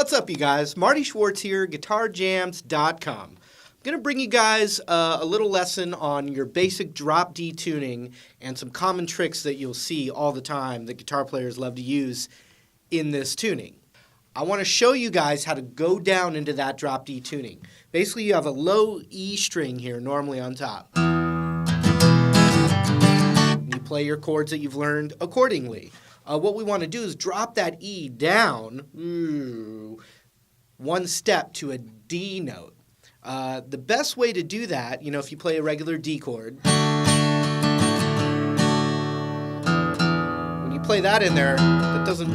What's up, you guys? Marty Schwartz here, GuitarJams.com. I'm going to bring you guys a little lesson on your basic drop D tuning and some common tricks that you'll see all the time that guitar players love to use in this tuning. I want to show you guys how to go down into that drop D tuning. Basically, you have a low E string here, normally on top. You play your chords that you've learned accordingly. What we want to do is drop that E down one step to a D note. The best way to do that, if you play a regular D chord, when you play that in there, that doesn't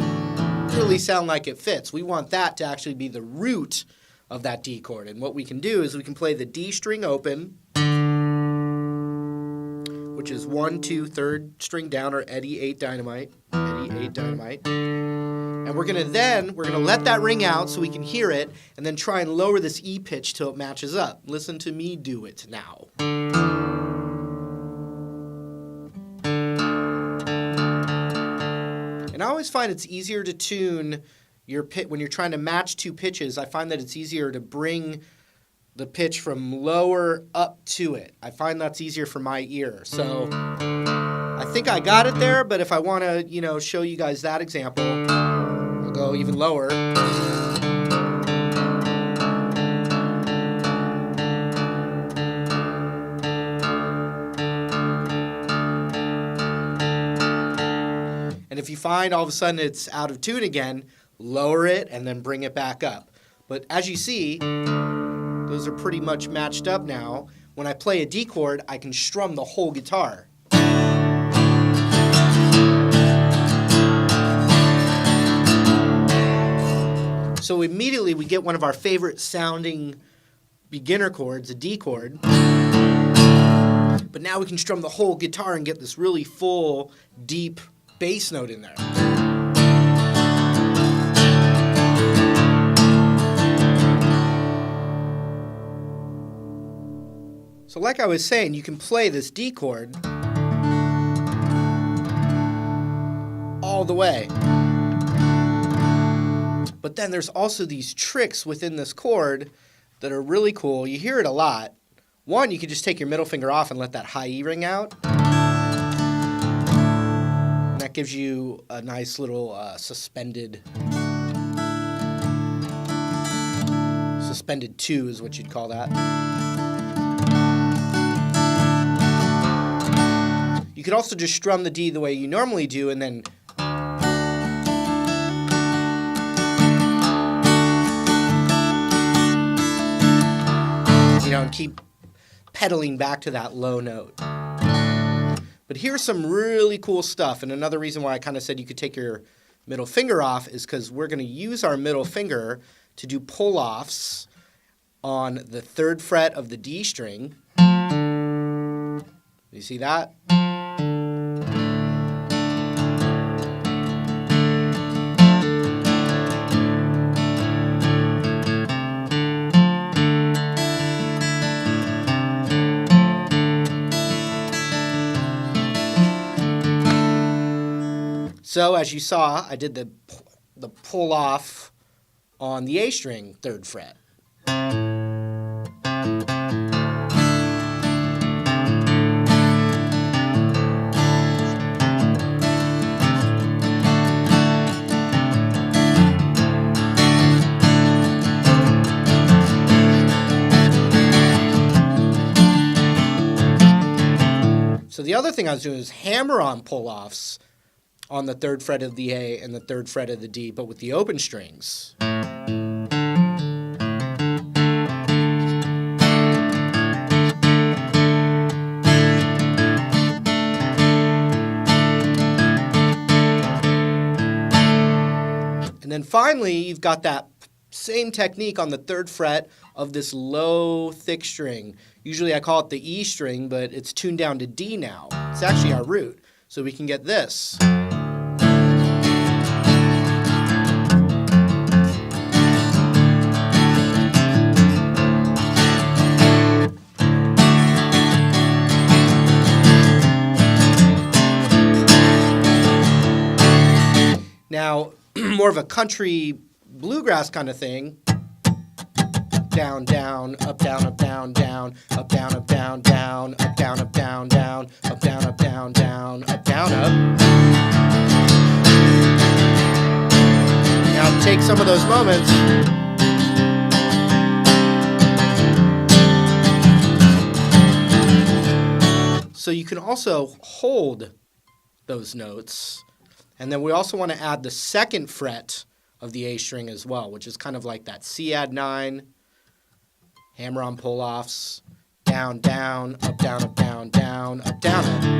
really sound like it fits. We want that to actually be the root of that D chord. And what we can do is we can play the D string open, which is 1, 2, 3rd string down, or Eddie 8 dynamite. Eddie 8 dynamite. And we're gonna let that ring out so we can hear it, and then try and lower this E pitch till it matches up. Listen to me do it now. And I always find it's easier to tune your pitch when you're trying to match two pitches. I find that it's easier to bring the pitch from lower up to it. I find that's easier for my ear. So I think I got it there, but if I want to, show you guys that example, I'll go even lower. And if you find all of a sudden it's out of tune again, lower it and then bring it back up. But as you see, those are pretty much matched up now. When I play a D chord, I can strum the whole guitar. So immediately we get one of our favorite sounding beginner chords, a D chord. But now we can strum the whole guitar and get this really full, deep bass note in there. So like I was saying, you can play this D chord all the way. But then there's also these tricks within this chord that are really cool. You hear it a lot. One, you can just take your middle finger off and let that high E ring out. And that gives you a nice little suspended 2 is what you'd call that. You could also just strum the D the way you normally do and then and keep pedaling back to that low note. But here's some really cool stuff, and another reason why I kind of said you could take your middle finger off is because we're going to use our middle finger to do pull-offs on the 3rd fret of the D string. You see that? So as you saw, I did the pull off on the A string 3rd fret. So the other thing I was doing is hammer-on pull-offs on the 3rd fret of the A and the 3rd fret of the D, but with the open strings. And then finally, you've got that same technique on the 3rd fret of this low, thick string. Usually I call it the E string, but it's tuned down to D now. It's actually our root. So we can get this. Now, more of a country bluegrass kind of thing. Down, down, up, down, up, down, down, up, down, up, down, down, up, down, up, down, down, up, down, up, down, down, up, down, up. Now take some of those moments. So you can also hold those notes. And then we also want to add the second fret of the A string as well, which is kind of like that C add 9, hammer on pull-offs, down, down, up, down, up, down, down, up, down, up.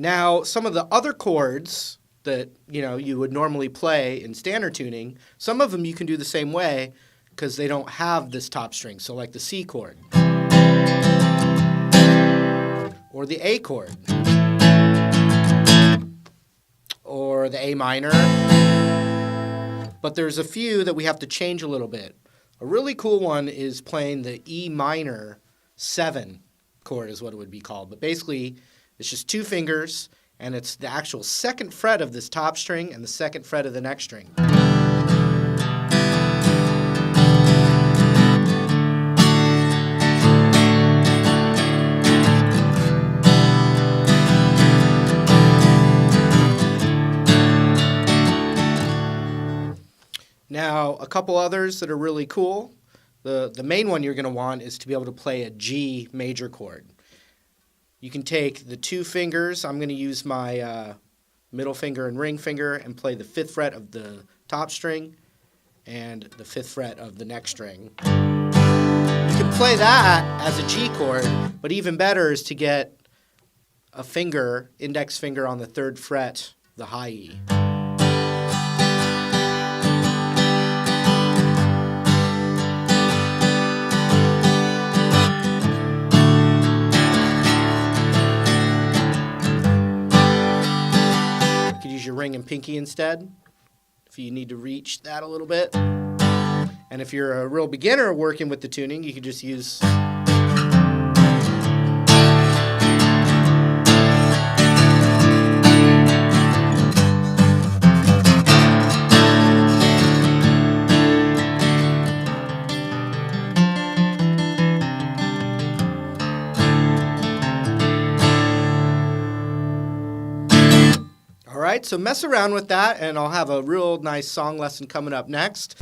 Now, some of the other chords that you would normally play in standard tuning, some of them you can do the same way because they don't have this top string. So like the C chord or the A chord or the A minor. But there's a few that we have to change a little bit. A really cool one is playing the E minor 7 chord is what it would be called. But basically, it's just 2 fingers, and it's the actual second fret of this top string and the second fret of the next string. Now, a couple others that are really cool. The main one you're going to want is to be able to play a G major chord. You can take the 2 fingers. I'm going to use my middle finger and ring finger and play the 5th fret of the top string and the 5th fret of the next string. You can play that as a G chord, but even better is to get a finger, index finger on the 3rd fret, the high E. Your ring and pinky instead, if you need to reach that a little bit. And if you're a real beginner working with the tuning, you could just use All right, so mess around with that, and I'll have a real nice song lesson coming up next.